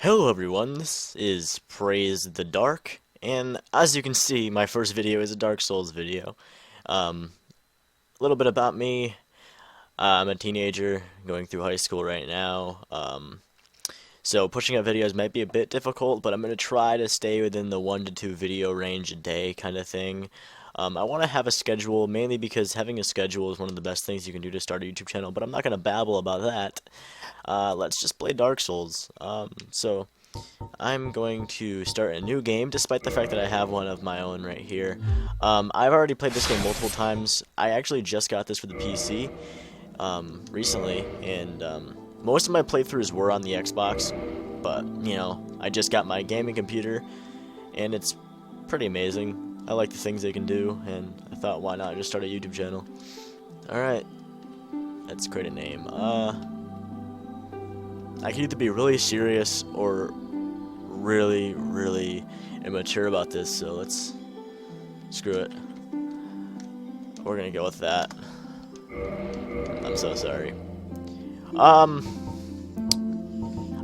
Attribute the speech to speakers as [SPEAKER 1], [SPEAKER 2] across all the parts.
[SPEAKER 1] Hello everyone, this is Praise the Dark, and as you can see, my first video is a Dark Souls video. A little bit about me, I'm a teenager going through high school right now, so pushing out videos might be a bit difficult, but I'm going to try to stay within the 1 to 2 video range a day kind of thing. I want to have a schedule, mainly because having a schedule is one of the best things you can do to start a YouTube channel, but I'm not going to babble about that. Let's just play Dark Souls. So I'm going to start a new game, despite the fact that I have one of my own right here. I've already played this game multiple times. I actually just got this for the PC recently, and most of my playthroughs were on the Xbox, but, you know, I just got my gaming computer, and it's pretty amazing. I like the things they can do, and I thought, why not just start a YouTube channel? Alright, let's create a name. I can either be really serious or really, really immature about this, so let's screw it. We're gonna go with that. I'm so sorry. I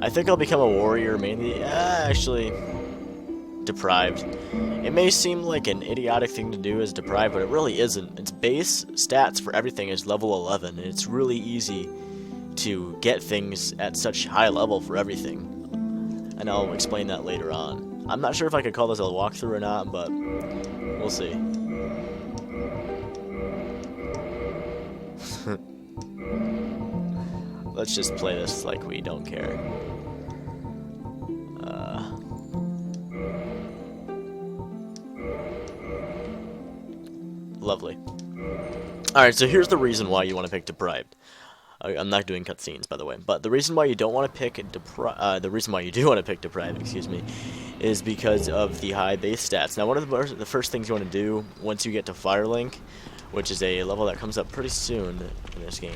[SPEAKER 1] think I'll become a warrior mainly. Actually, deprived. It may seem like an idiotic thing to do as deprived, but it really isn't. Its base stats for everything is level 11, and it's really easy to get things at such high level for everything. And I'll explain that later on. I'm not sure if I could call this a walkthrough or not, but we'll see. Let's just play this like we don't care. Lovely. Alright, so here's the reason why you want to pick Deprived. I'm not doing cutscenes, by the way, but the reason why you don't want to pick the reason why you do want to pick Deprived, excuse me, is because of the high base stats. Now, one of the first things you want to do once you get to Firelink, which is a level that comes up pretty soon in this game,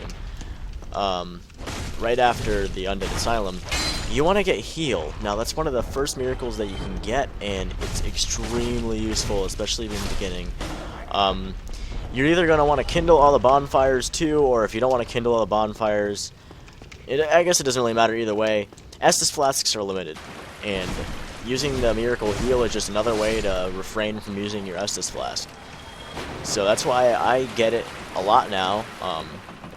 [SPEAKER 1] right after the Undead Asylum, you want to get Heal. Now, that's one of the first miracles that you can get, and it's extremely useful, especially in the beginning. You're either going to want to kindle all the bonfires too, or if you don't want to kindle all the bonfires, I guess it doesn't really matter either way. Estus flasks are limited, and using the miracle heal is just another way to refrain from using your Estus flask. So that's why I get it a lot now.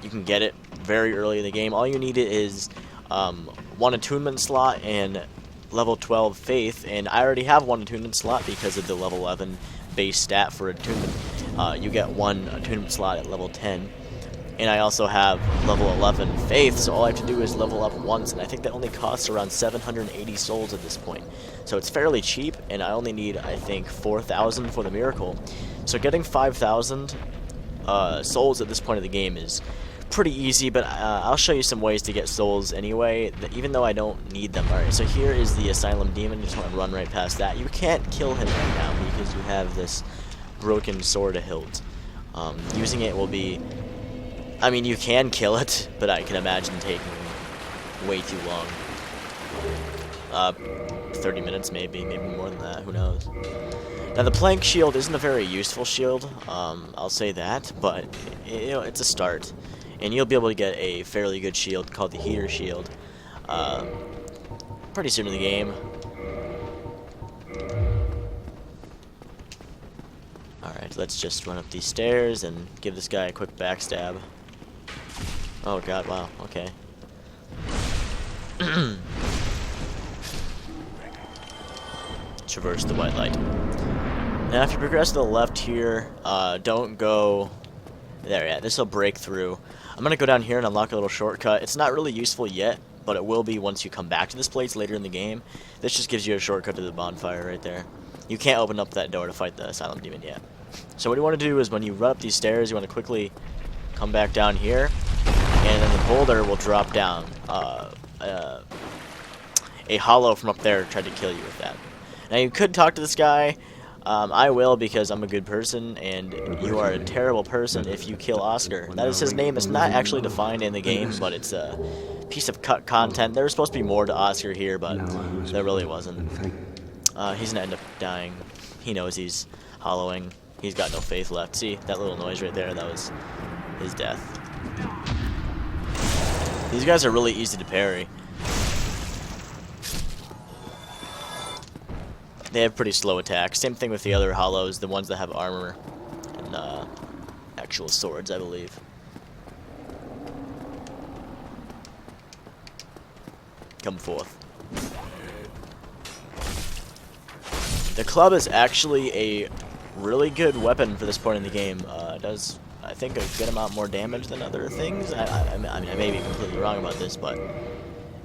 [SPEAKER 1] You can get it very early in the game. All you need is one attunement slot and level 12 faith, and I already have one attunement slot because of the level 11 base stat for attunement. You get one attunement slot at level 10, and I also have level 11 faith, so all I have to do is level up once, and I think that only costs around 780 souls at this point. So it's fairly cheap, and I only need, I think, 4,000 for the miracle. So getting 5,000 souls at this point of the game is pretty easy, but I'll show you some ways to get souls anyway, even though I don't need them. Alright, so here is the Asylum Demon. You just want to run right past that. You can't kill him right now because you have this broken sword of hilt. Using it will be... I mean, you can kill it, but I can imagine taking way too long. 30 minutes maybe more than that, who knows. Now, the plank shield isn't a very useful shield, I'll say that, but you know, it's a start. And you'll be able to get a fairly good shield called the Heater Shield pretty soon in the game. Alright, let's just run up these stairs and give this guy a quick backstab. Oh god, wow, okay. Traverse the white light. Now if you progress to the left here, don't go... There, yeah, this will break through. I'm going to go down here and unlock a little shortcut. It's not really useful yet, but it will be once you come back to this place later in the game. This just gives you a shortcut to the bonfire right there. You can't open up that door to fight the Asylum Demon yet. So what you want to do is when you run up these stairs, you want to quickly come back down here, and then the boulder will drop down. A hollow from up there tried to kill you with that. Now you could talk to this guy. I will because I'm a good person, and you are a terrible person if you kill Oscar. That is his name. It's not actually defined in the game, but it's a piece of cut content. There was supposed to be more to Oscar here, but there really wasn't. He's gonna end up dying. He knows he's hollowing. He's got no faith left. See, that little noise right there? That was his death. These guys are really easy to parry. they have pretty slow attacks. Same thing with the other hollows, the ones that have armor and actual swords, I believe. Come forth. The club is actually a really good weapon for this point in the game. It does, I think, a good amount more damage than other things. I mean, I may be completely wrong about this, but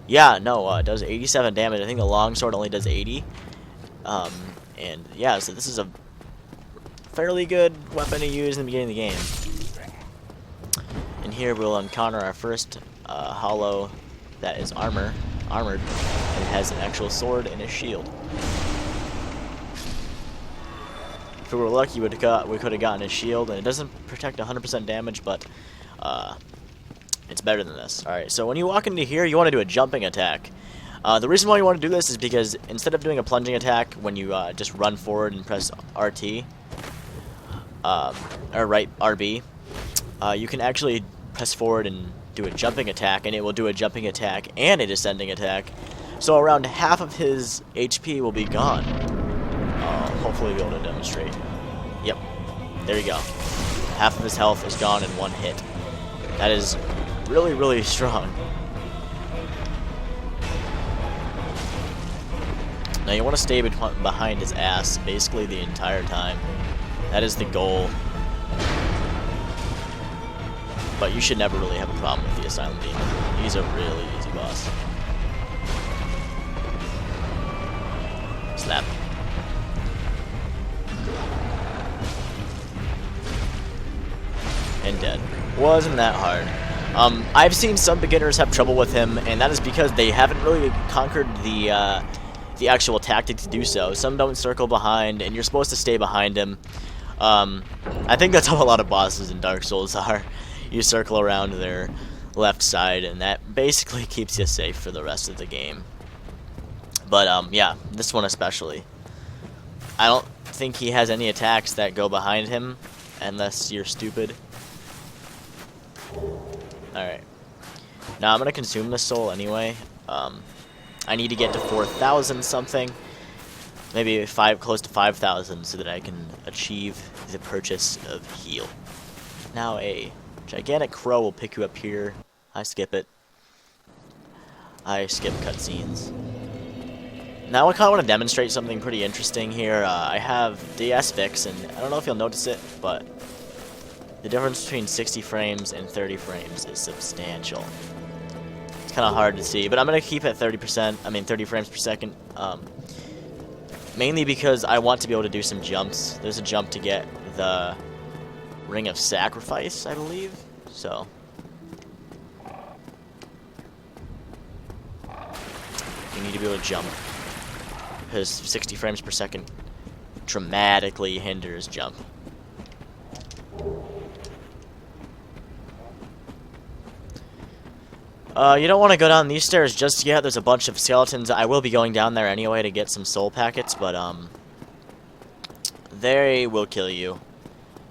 [SPEAKER 1] yeah, no, it does 87 damage. I think the longsword only does 80. And yeah, so this is a fairly good weapon to use in the beginning of the game. And here we'll encounter our first hollow that is armored, and it has an actual sword and a shield. If we were lucky, we could have gotten a shield, and it doesn't protect 100% damage, but it's better than this. Alright, so when you walk into here, you want to do a jumping attack. The reason why you want to do this is because instead of doing a plunging attack when you just run forward and press RT, or right RB, you can actually press forward and do a jumping attack, and it will do a jumping attack and a descending attack. So around half of his HP will be gone. Hopefully be able to demonstrate. Yep, there you go. Half of his health is gone in one hit. That is really, really strong. Now you want to stay behind his ass basically the entire time. That is the goal. But you should never really have a problem with the Asylum Demon. He's a really easy boss. Slap. And dead. Wasn't that hard. I've seen some beginners have trouble with him, and that is because they haven't really conquered the actual tactic to do so. Some don't circle behind, and you're supposed to stay behind him. I think that's how a lot of bosses in Dark Souls are. You circle around their left side, and that basically keeps you safe for the rest of the game. But yeah, this one especially. I don't think he has any attacks that go behind him, unless you're stupid. Alright. Now I'm gonna consume this soul anyway. I need to get to 4,000 something. Maybe close to 5,000 so that I can achieve the purchase of heal. Now a gigantic crow will pick you up here. I skip it. I skip cutscenes. Now I kind of want to demonstrate something pretty interesting here. I have DS Fix, and I don't know if you'll notice it, but the difference between 60 frames and 30 frames is substantial. It's kind of hard to see, but I'm going to keep it 30 frames per second. Mainly because I want to be able to do some jumps. There's a jump to get the Ring of Sacrifice, I believe. So you need to be able to jump, because 60 frames per second dramatically hinders jump. You don't want to go down these stairs just yet. There's a bunch of skeletons. I will be going down there anyway to get some soul packets, but they will kill you.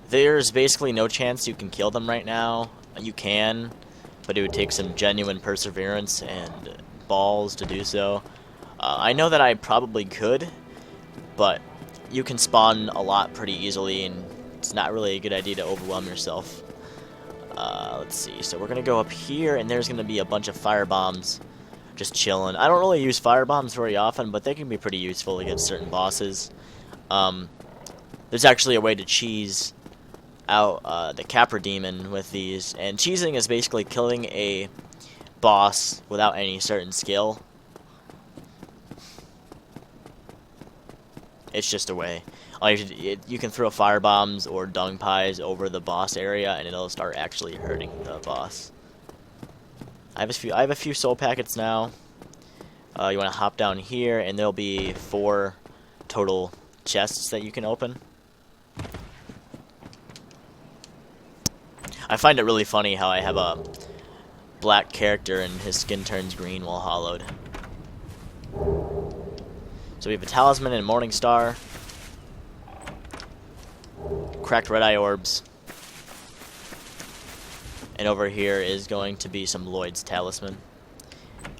[SPEAKER 1] There's basically no chance you can kill them right now. You can, but it would take some genuine perseverance and balls to do so. I know that I probably could, but you can spawn a lot pretty easily, and it's not really a good idea to overwhelm yourself. Let's see, so we're going to go up here, and there's going to be a bunch of fire bombs just chilling. I don't really use fire bombs very often, but they can be pretty useful against certain bosses. There's actually a way to cheese out the Capra Demon with these, and cheesing is basically killing a boss without any certain skill. It's just a way. You can throw fire bombs or dung pies over the boss area, and it'll start actually hurting the boss. I have a few soul packets now. You want to hop down here, and there'll be 4 total chests that you can open. I find it really funny how I have a black character and his skin turns green while hollowed. So we have a talisman and Morning Star. Cracked red eye orbs. And over here is going to be some Lloyd's talisman.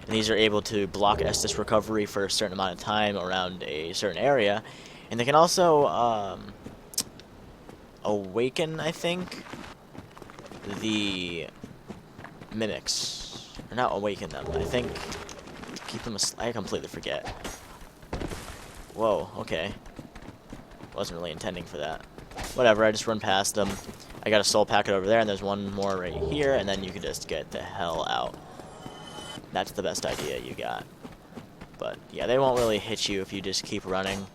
[SPEAKER 1] and these are able to block Estus recovery for a certain amount of time around a certain area, and they can also awaken, I think, the mimics, or not awaken them, I think keep them I completely forget. Whoa, okay. Wasn't really intending for that. Whatever, I just run past them. I got a soul packet over there, and there's one more right here, and then you can just get the hell out. That's the best idea you got. But, yeah, they won't really hit you if you just keep running.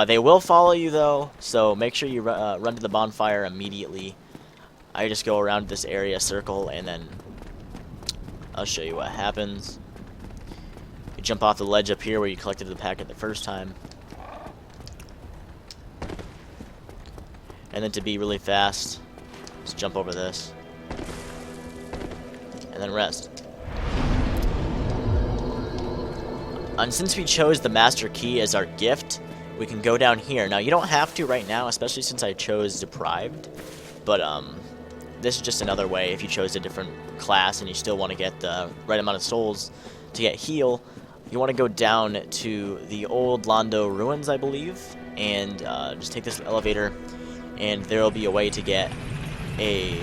[SPEAKER 1] They will follow you, though, so make sure you run to the bonfire immediately. I just go around this area circle, and then I'll show you what happens. You jump off the ledge up here where you collected the packet the first time. And then to be really fast, just jump over this. And then rest. And since we chose the Master Key as our gift, we can go down here. Now, you don't have to right now, especially since I chose Deprived. But, this is just another way if you chose a different class and you still want to get the right amount of souls to get heal. You want to go down to the old Londo ruins, I believe, and just take this elevator, and there will be a way to get a,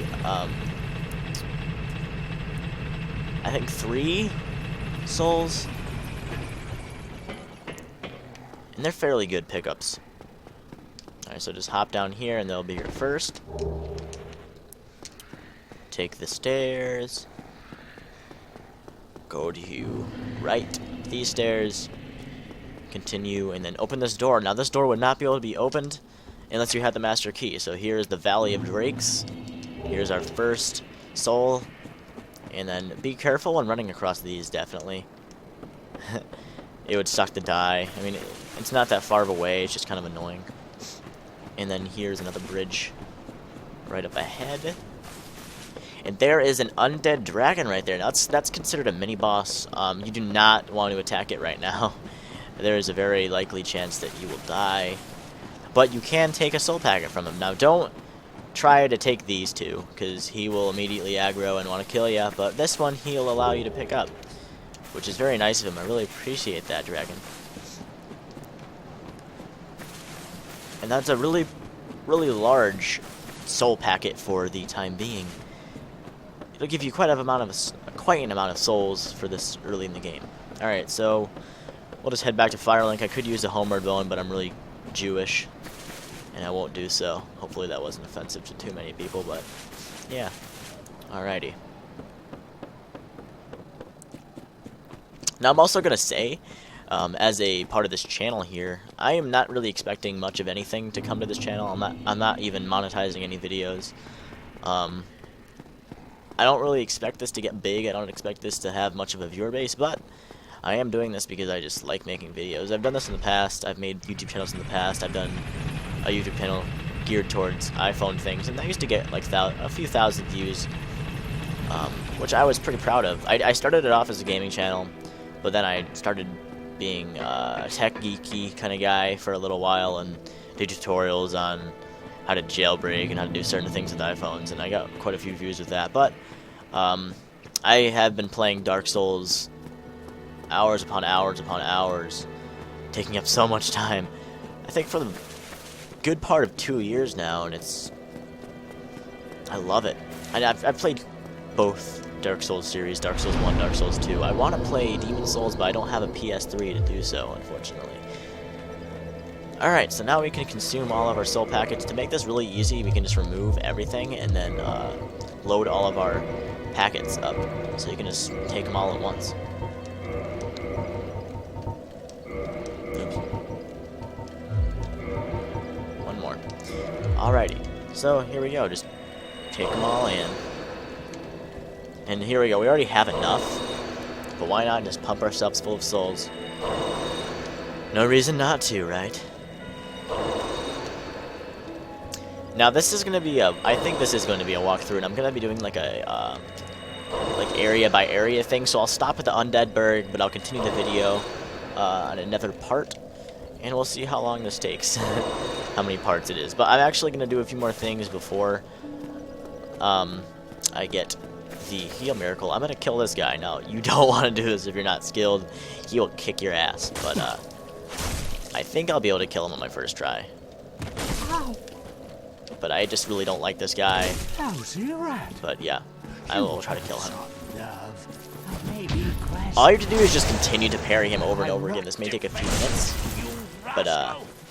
[SPEAKER 1] I think 3 souls. And they're fairly good pickups. Alright, so just hop down here and they'll be your first. Take the stairs. Go to right these stairs. Continue and then open this door. Now this door would not be able to be opened unless you had the Master Key. So here's the Valley of Drakes. Here's our first soul. And then be careful when running across these, definitely. It would suck to die. I mean, it's not that far away, it's just kind of annoying. And then here's another bridge right up ahead. And there is an undead dragon right there. Now, that's considered a mini-boss. You do not want to attack it right now. There is a very likely chance that you will die. But you can take a soul packet from him. Now, don't try to take these two, because he will immediately aggro and want to kill you. But this one, he'll allow you to pick up, which is very nice of him. I really appreciate that, dragon. And that's a really, really large soul packet for the time being. It'll give you quite an amount of souls for this early in the game. Alright, so we'll just head back to Firelink. I could use a homeward bone, but I'm really Jewish, and I won't do so. Hopefully that wasn't offensive to too many people, but yeah. Alrighty. Now I'm also gonna say, as a part of this channel here, I am not really expecting much of anything to come to this channel. I'm not even monetizing any videos. I don't really expect this to get big. I don't expect this to have much of a viewer base, but I am doing this because I just like making videos. I've done this in the past. I've made YouTube channels in the past. I've done a YouTube channel geared towards iPhone things, and I used to get like a few thousand views, which I was pretty proud of. I started it off as a gaming channel, but then I started being a tech geeky kind of guy for a little while and did tutorials on how to jailbreak and how to do certain things with iPhones, and I got quite a few views with that. But I have been playing Dark Souls hours upon hours upon hours, taking up so much time. I think for the good part of 2 years now, and I love it. And I've played both Dark Souls series, Dark Souls 1, Dark Souls 2. I want to play Demon Souls, but I don't have a PS3 to do so, unfortunately. Alright, so now we can consume all of our soul packets. To make this really easy, we can just remove everything and then load all of our packets up. So you can just take them all at once. Oops. One more. Alrighty, so here we go. Just take them all in. And here we go. We already have enough, but why not just pump ourselves full of souls? No reason not to, right? Now this is going to be I think this is going to be a walkthrough, and I'm going to be doing like a, like area by area thing, so I'll stop at the Undead Burg, but I'll continue the video on another part, and we'll see how long this takes, how many parts it is. But I'm actually going to do a few more things before I get the heal miracle, I'm gonna kill this guy. Now, you don't want to do this if you're not skilled. He will kick your ass, but I think I'll be able to kill him on my first try. But I just really don't like this guy. But yeah, I will try to kill him. All you have to do is just continue to parry him over and over again. This may take a few minutes, but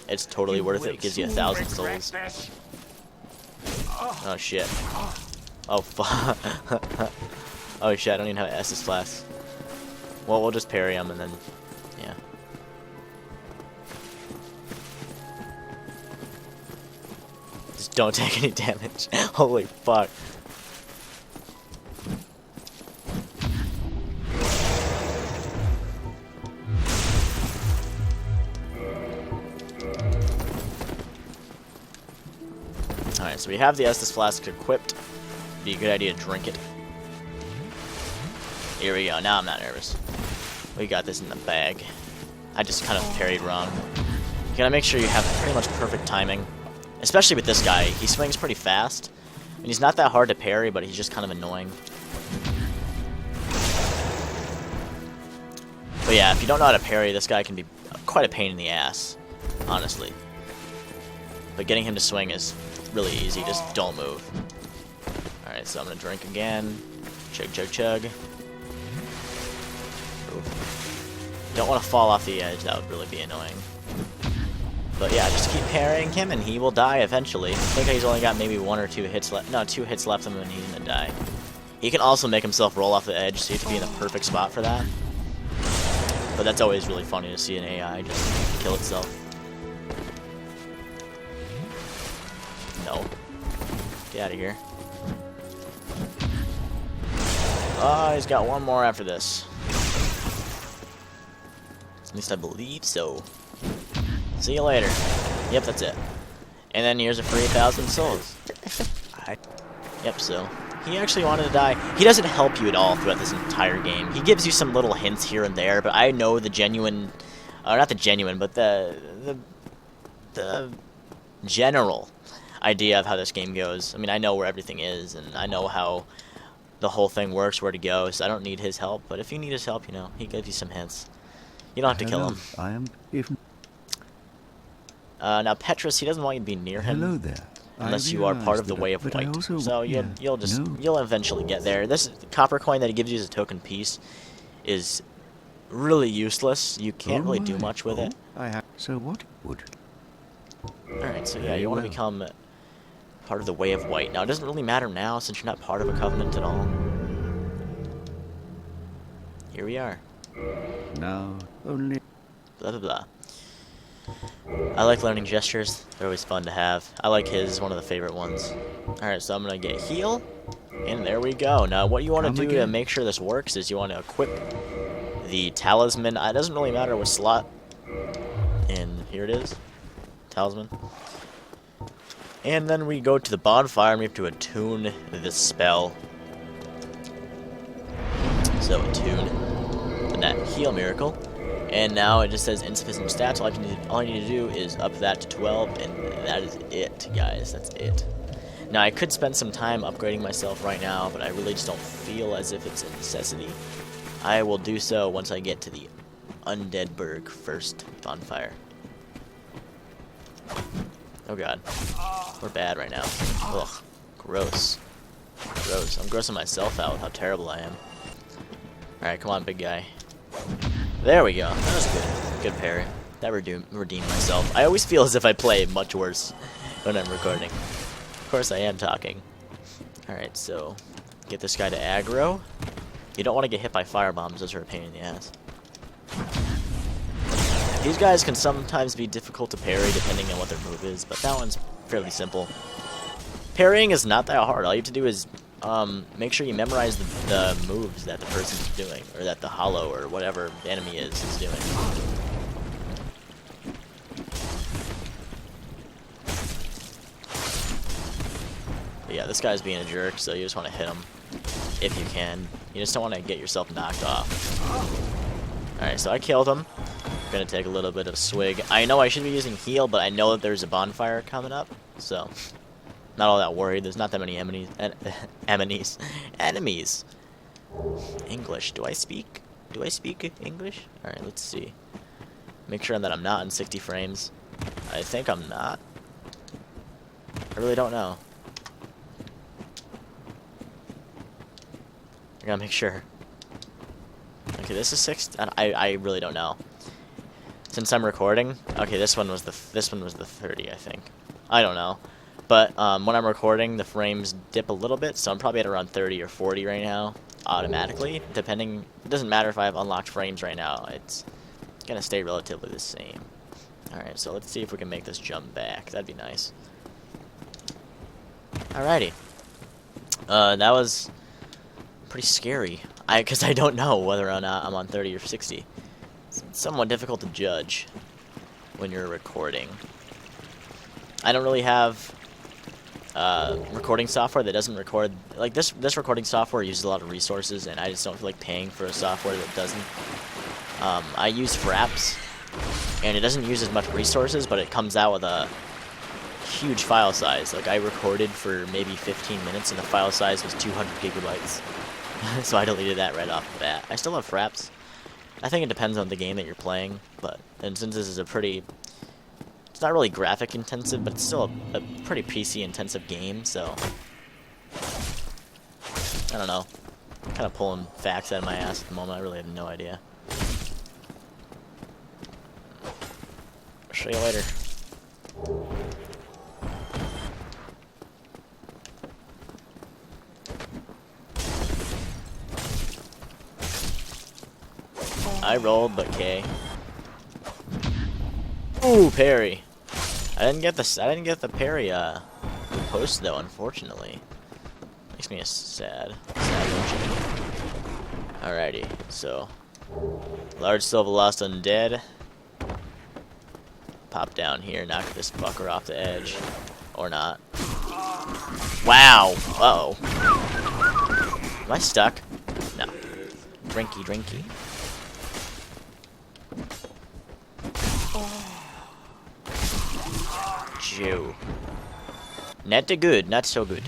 [SPEAKER 1] it's totally worth it. It gives you 1,000 souls. Oh shit. Oh fuck. Oh shit, I don't even have Estus Flask. Well, we'll just parry him and then, yeah. Just don't take any damage. Holy fuck. Alright, so we have the Estus Flask equipped. Be a good idea to drink it. Here we go. Now I'm not nervous. We got this in the bag. I just kind of parried wrong. You gotta make sure you have pretty much perfect timing. Especially with this guy. He swings pretty fast. And he's not that hard to parry, but he's just kind of annoying. But yeah, if you don't know how to parry, this guy can be quite a pain in the ass. Honestly. But getting him to swing is really easy. Just don't move. Alright, so I'm gonna drink again. Chug, chug, chug. Don't want to fall off the edge. That would really be annoying. But yeah, just keep parrying him and he will die eventually. I think he's only got maybe 1 or 2 hits left. No, 2 hits left of him and he's gonna die. He can also make himself roll off the edge, so you have to be in a perfect spot for that. But that's always really funny to see an AI just kill itself. No. Get out of here. Oh, he's got 1 more after this. At least I believe so. See you later. Yep, that's it. And then here's a free 1,000 souls. Yep, so he actually wanted to die. He doesn't help you at all throughout this entire game. He gives you some little hints here and there, but I know the genuine, not the genuine, but the general idea of how this game goes. I mean, I know where everything is, and I know how the whole thing works, where to go, so I don't need his help. But if you need his help, you know, he gives you some hints. You don't have to kill him.
[SPEAKER 2] I am even.
[SPEAKER 1] Now Petrus, he doesn't want you to be near him.
[SPEAKER 2] Hello there.
[SPEAKER 1] Unless you are part of the Way of White. So you'll eventually get there. This copper coin that he gives you as a token piece is really useless. You can't really do much with it.
[SPEAKER 2] So what would?
[SPEAKER 1] Alright, so yeah, you want to become part of the Way of White. Now it doesn't really matter now since you're not part of a covenant at all. Here we are.
[SPEAKER 2] Now only.
[SPEAKER 1] Blah blah blah. I like learning gestures. They're always fun to have. I like his, one of the favorite ones. Alright, so I'm going to get heal. And there we go. Now, what you want to do to make sure this works is you want to equip the talisman. It doesn't really matter what slot. And here it is. Talisman. And then we go to the bonfire and we have to attune this spell. So, attune that heal miracle. And now it just says insufficient stats. All I need to do is up that to 12, and that is it, guys. That's it. Now, I could spend some time upgrading myself right now, but I really just don't feel as if it's a necessity. I will do so once I get to the Undeadburg first bonfire. Oh god. We're bad right now. Ugh. Gross. Gross. I'm grossing myself out with how terrible I am. Alright, come on, big guy. There we go. That was good. Good parry. That redeemed myself. I always feel as if I play much worse when I'm recording. Of course I am talking. Alright, so get this guy to aggro. You don't want to get hit by firebombs. Those are a pain in the ass. These guys can sometimes be difficult to parry depending on what their move is, but that one's fairly simple. Parrying is not that hard. All you have to do is make sure you memorize the moves that the person's doing, or that the hollow or whatever the enemy is doing. But yeah, this guy's being a jerk, so you just want to hit him if you can. You just don't want to get yourself knocked off. Alright, so I killed him. I'm gonna take a little bit of a swig. I know I should be using heal, but I know that there's a bonfire coming up, so not all that worried. There's not that many enemies. English. Do I speak English? Alright, let's see. Make sure that I'm not in 60 frames. I think I'm not. I really don't know. I gotta make sure. Okay, this is 6. I really don't know. Since I'm recording, okay, this one was the 30, I think. I don't know, but when I'm recording, the frames dip a little bit, so I'm probably at around 30 or 40 right now, automatically. Depending, it doesn't matter if I have unlocked frames right now. It's gonna stay relatively the same. All right, so let's see if we can make this jump back. That'd be nice. Alrighty. That was pretty scary. Because I don't know whether or not I'm on 30 or 60. It's somewhat difficult to judge when you're recording. I don't really have recording software that doesn't record. Like this recording software uses a lot of resources, and I just don't feel like paying for a software that doesn't. I use Fraps, and it doesn't use as much resources, but it comes out with a huge file size. Like I recorded for maybe 15 minutes, and the file size was 200 gigabytes. So I deleted that right off the bat. I still have Fraps. I think it depends on the game that you're playing, and since this is a pretty, it's not really graphic intensive, but it's still a pretty PC intensive game, so I don't know. I'm kind of pulling facts out of my ass at the moment. I really have no idea. I'll show you later. I rolled, but K. Ooh, parry. I didn't get the parry post though, unfortunately. Makes me sad emotion. Alrighty, so large silver lost undead. Pop down here, knock this fucker off the edge, or not. Wow. Uh oh. Am I stuck? No. Drinky. Jew. Not too good, not so good.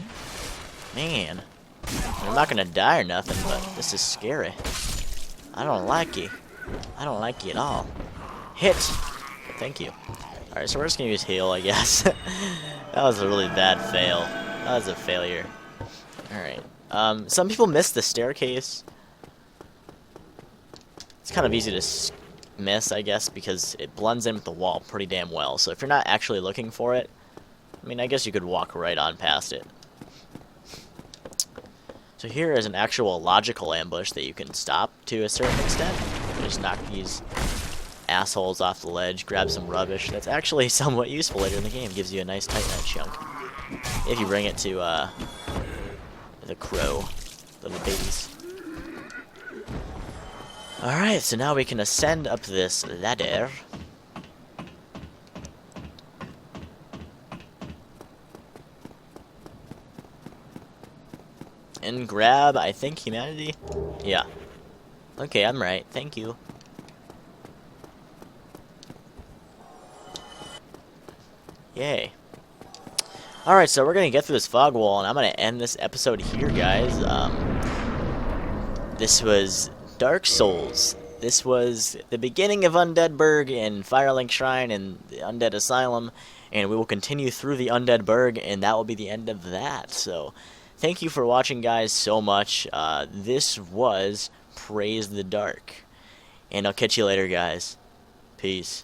[SPEAKER 1] Man. I'm not gonna die or nothing, but this is scary. I don't like it. I don't like it at all. Hit! Thank you. Alright, so we're just gonna use heal, I guess. That was a really bad fail. That was a failure. Alright. Some people miss the staircase. It's kind of easy to miss, I guess, because it blends in with the wall pretty damn well. So if you're not actually looking for it, I mean, I guess you could walk right on past it. So here is an actual logical ambush that you can stop to a certain extent. Just knock these assholes off the ledge, grab some rubbish. That's actually somewhat useful later in the game. Gives you a nice Titanite chunk. If you bring it to the crow, little babies. Alright, so now we can ascend up this ladder. And grab, I think, humanity? Yeah. Okay, I'm right. Thank you. Yay. Alright, so we're gonna get through this fog wall, and I'm gonna end this episode here, guys. This was Dark Souls. This was the beginning of Undead Burg and Firelink Shrine and the Undead Asylum, and we will continue through the Undead Burg, and that will be the end of that. So, thank you for watching, guys, so much. This was Praise the Dark, and I'll catch you later, guys. Peace.